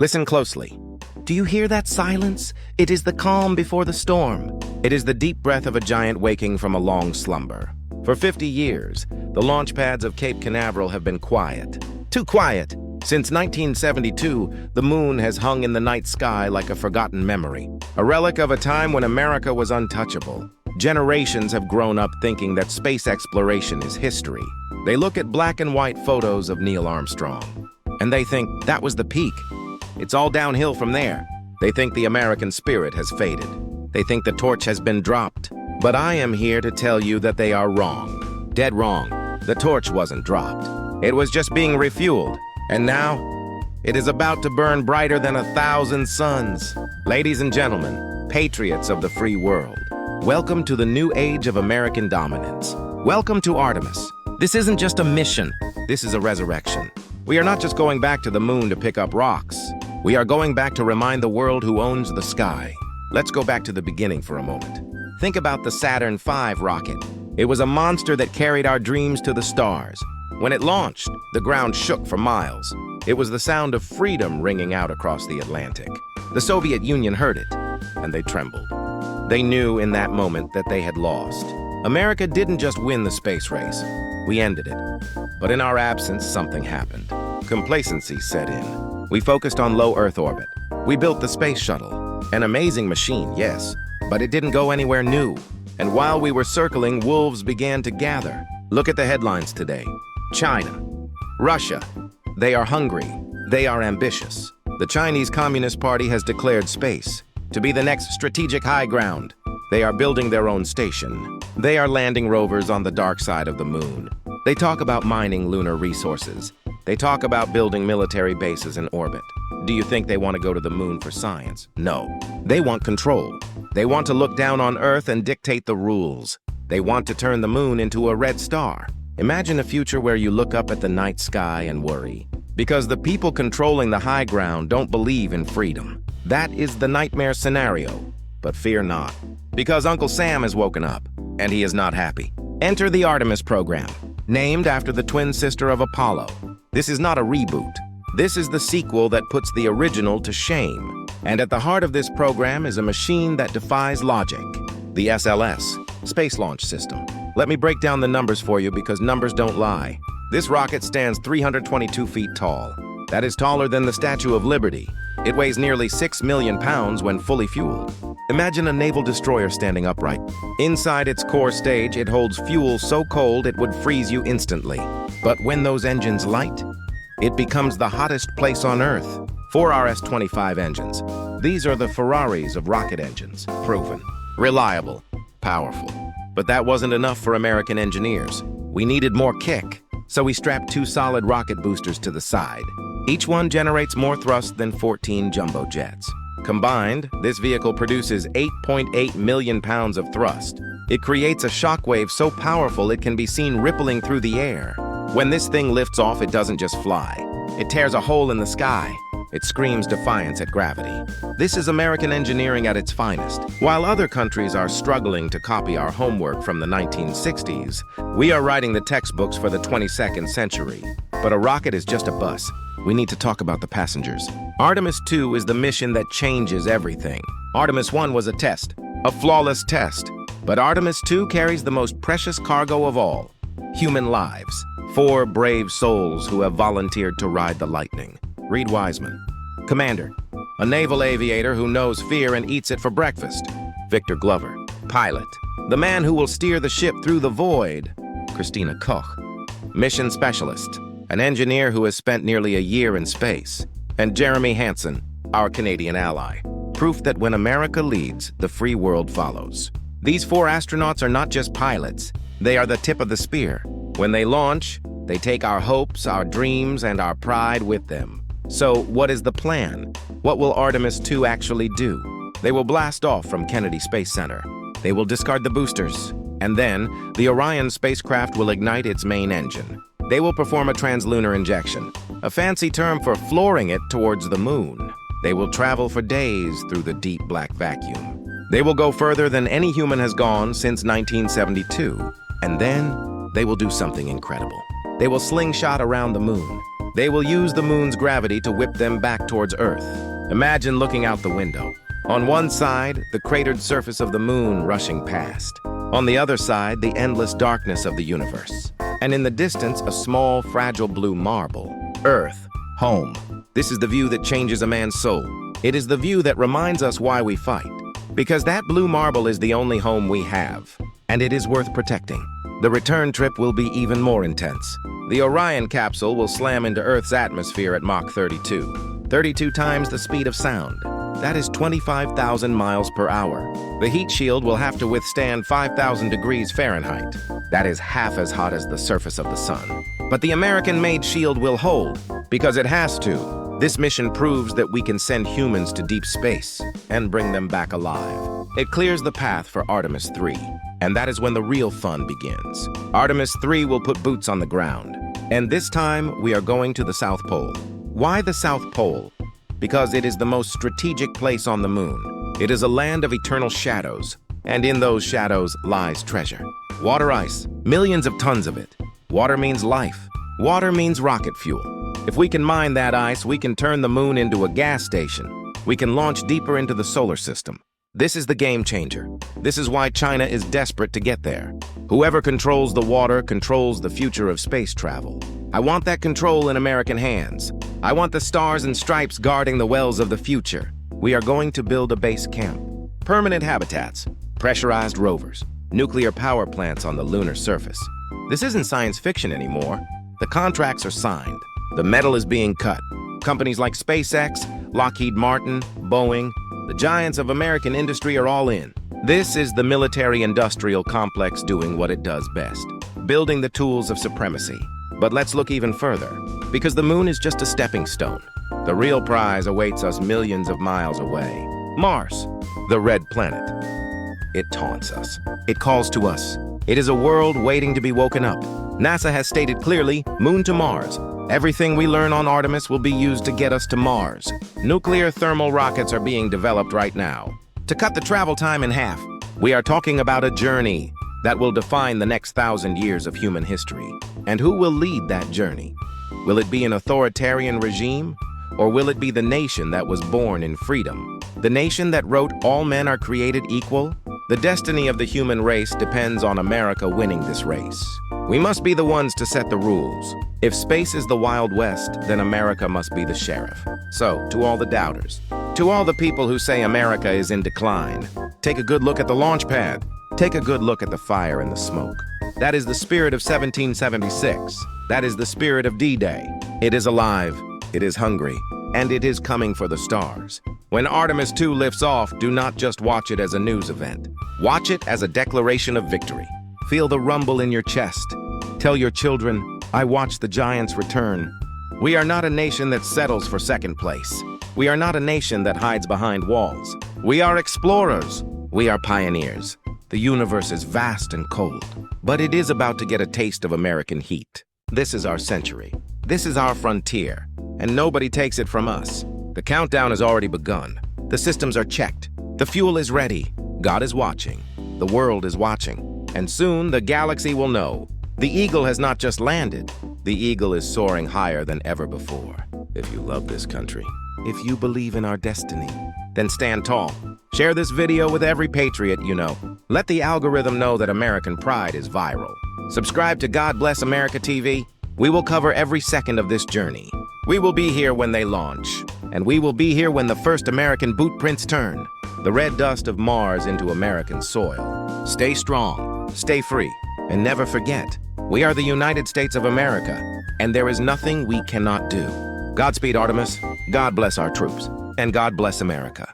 Listen closely. Do you hear that silence? It is the calm before the storm. It is the deep breath of a giant waking from a long slumber. For 50 years, the launch pads of Cape Canaveral have been quiet. Too quiet. Since 1972, the moon has hung in the night sky like a forgotten memory, a relic of a time when America was untouchable. Generations have grown up thinking that space exploration is history. They look at black and white photos of Neil Armstrong, and they think that was the peak. It's all downhill from there. They think the American spirit has faded. They think the torch has been dropped. But I am here to tell you that they are wrong. Dead wrong. The torch wasn't dropped. It was just being refueled. And now, it is about to burn brighter than 1,000 suns. Ladies and gentlemen, patriots of the free world, welcome to the new age of American dominance. Welcome to Artemis. This isn't just a mission. This is a resurrection. We are not just going back to the moon to pick up rocks. We are going back to remind the world who owns the sky. Let's go back to the beginning for a moment. Think about the Saturn V rocket. It was a monster that carried our dreams to the stars. When it launched, the ground shook for miles. It was the sound of freedom ringing out across the Atlantic. The Soviet Union heard it, and they trembled. They knew in that moment that they had lost. America didn't just win the space race. We ended it. But in our absence, something happened. Complacency set in. We focused on low Earth orbit. We built the space shuttle. An amazing machine, yes, but it didn't go anywhere new. And while we were circling, wolves began to gather. Look at the headlines today. China, Russia, they are hungry. They are ambitious. The Chinese Communist Party has declared space to be the next strategic high ground. They are building their own station. They are landing rovers on the dark side of the moon. They talk about mining lunar resources. They talk about building military bases in orbit. Do you think they want to go to the moon for science? No. They want control. They want to look down on Earth and dictate the rules. They want to turn the moon into a red star. Imagine a future where you look up at the night sky and worry. Because the people controlling the high ground don't believe in freedom. That is the nightmare scenario. But fear not. Because Uncle Sam has woken up, and he is not happy. Enter the Artemis program, named after the twin sister of Apollo. This is not a reboot. This is the sequel that puts the original to shame. And at the heart of this program is a machine that defies logic. The SLS, Space Launch System. Let me break down the numbers for you because numbers don't lie. This rocket stands 322 feet tall. That is taller than the Statue of Liberty. It weighs nearly 6 million pounds when fully fueled. Imagine a naval destroyer standing upright. Inside its core stage, it holds fuel so cold it would freeze you instantly. But when those engines light, it becomes the hottest place on Earth. 4 RS-25 engines. These are the Ferraris of rocket engines. Proven, reliable, powerful. But that wasn't enough for American engineers. We needed more kick, so we strapped 2 solid rocket boosters to the side. Each one generates more thrust than 14 jumbo jets. Combined, this vehicle produces 8.8 million pounds of thrust. It creates a shockwave so powerful it can be seen rippling through the air. When this thing lifts off, it doesn't just fly. It tears a hole in the sky. It screams defiance at gravity. This is American engineering at its finest. While other countries are struggling to copy our homework from the 1960s, we are writing the textbooks for the 22nd century. But a rocket is just a bus. We need to talk about the passengers. Artemis II is the mission that changes everything. Artemis I was a test, a flawless test. But Artemis II carries the most precious cargo of all, human lives. 4 brave souls who have volunteered to ride the lightning. Reed Wiseman. Commander, a naval aviator who knows fear and eats it for breakfast. Victor Glover. Pilot, the man who will steer the ship through the void. Christina Koch. Mission specialist, an engineer who has spent nearly a year in space. And Jeremy Hansen, our Canadian ally. Proof that when America leads, the free world follows. These 4 astronauts are not just pilots. They are the tip of the spear. When they launch, they take our hopes, our dreams, and our pride with them. So, what is the plan? What will Artemis II actually do? They will blast off from Kennedy Space Center. They will discard the boosters. And then, the Orion spacecraft will ignite its main engine. They will perform a translaunch injection, a fancy term for flooring it towards the moon. They will travel for days through the deep black vacuum. They will go further than any human has gone since 1972. And then, they will do something incredible. They will slingshot around the moon. They will use the moon's gravity to whip them back towards Earth. Imagine looking out the window. On one side, the cratered surface of the moon rushing past. On the other side, the endless darkness of the universe. And in the distance, a small, fragile blue marble. Earth, home. This is the view that changes a man's soul. It is the view that reminds us why we fight. Because that blue marble is the only home we have, and it is worth protecting. The return trip will be even more intense. The Orion capsule will slam into Earth's atmosphere at Mach 32. 32 times the speed of sound. That is 25,000 miles per hour. The heat shield will have to withstand 5,000 degrees Fahrenheit. That is half as hot as the surface of the sun. But the American-made shield will hold, because it has to. This mission proves that we can send humans to deep space and bring them back alive. It clears the path for Artemis III, and that is when the real fun begins. Artemis III will put boots on the ground, and this time we are going to the South Pole. Why the South Pole? Because it is the most strategic place on the moon. It is a land of eternal shadows, and in those shadows lies treasure. Water ice, millions of tons of it. Water means life. Water means rocket fuel. If we can mine that ice, we can turn the moon into a gas station. We can launch deeper into the solar system. This is the game changer. This is why China is desperate to get there. Whoever controls the water controls the future of space travel. I want that control in American hands. I want the stars and stripes guarding the wells of the future. We are going to build a base camp. Permanent habitats, pressurized rovers, nuclear power plants on the lunar surface. This isn't science fiction anymore. The contracts are signed. The metal is being cut. Companies like SpaceX, Lockheed Martin, Boeing, the giants of American industry are all in. This is the military-industrial complex doing what it does best, building the tools of supremacy. But let's look even further, because the moon is just a stepping stone. The real prize awaits us millions of miles away. Mars, the red planet. It taunts us. It calls to us. It is a world waiting to be woken up. NASA has stated clearly, moon to Mars. Everything we learn on Artemis will be used to get us to Mars. Nuclear thermal rockets are being developed right now. To cut the travel time in half, we are talking about a journey that will define the next 1,000 years of human history. And who will lead that journey? Will it be an authoritarian regime? Or will it be the nation that was born in freedom? The nation that wrote all men are created equal? The destiny of the human race depends on America winning this race. We must be the ones to set the rules. If space is the Wild West, then America must be the sheriff. So, to all the doubters, to all the people who say America is in decline, take a good look at the launch pad. Take a good look at the fire and the smoke. That is the spirit of 1776. That is the spirit of D-Day. It is alive, it is hungry, and it is coming for the stars. When Artemis II lifts off, do not just watch it as a news event. Watch it as a declaration of victory. Feel the rumble in your chest. Tell your children, I watched the giants return. We are not a nation that settles for second place. We are not a nation that hides behind walls. We are explorers. We are pioneers. The universe is vast and cold, but it is about to get a taste of American heat. This is our century. This is our frontier, and nobody takes it from us. The countdown has already begun. The systems are checked. The fuel is ready. God is watching. The world is watching. And soon the galaxy will know. The eagle has not just landed. The eagle is soaring higher than ever before. If you love this country, if you believe in our destiny, then stand tall. Share this video with every patriot you know. Let the algorithm know that American pride is viral. Subscribe to God Bless America TV. We will cover every second of this journey. We will be here when they launch, and we will be here when the first American boot prints turn. The red dust of Mars into American soil. Stay strong, stay free, and never forget, we are the United States of America, and there is nothing we cannot do. Godspeed, Artemis. God bless our troops, and God bless America.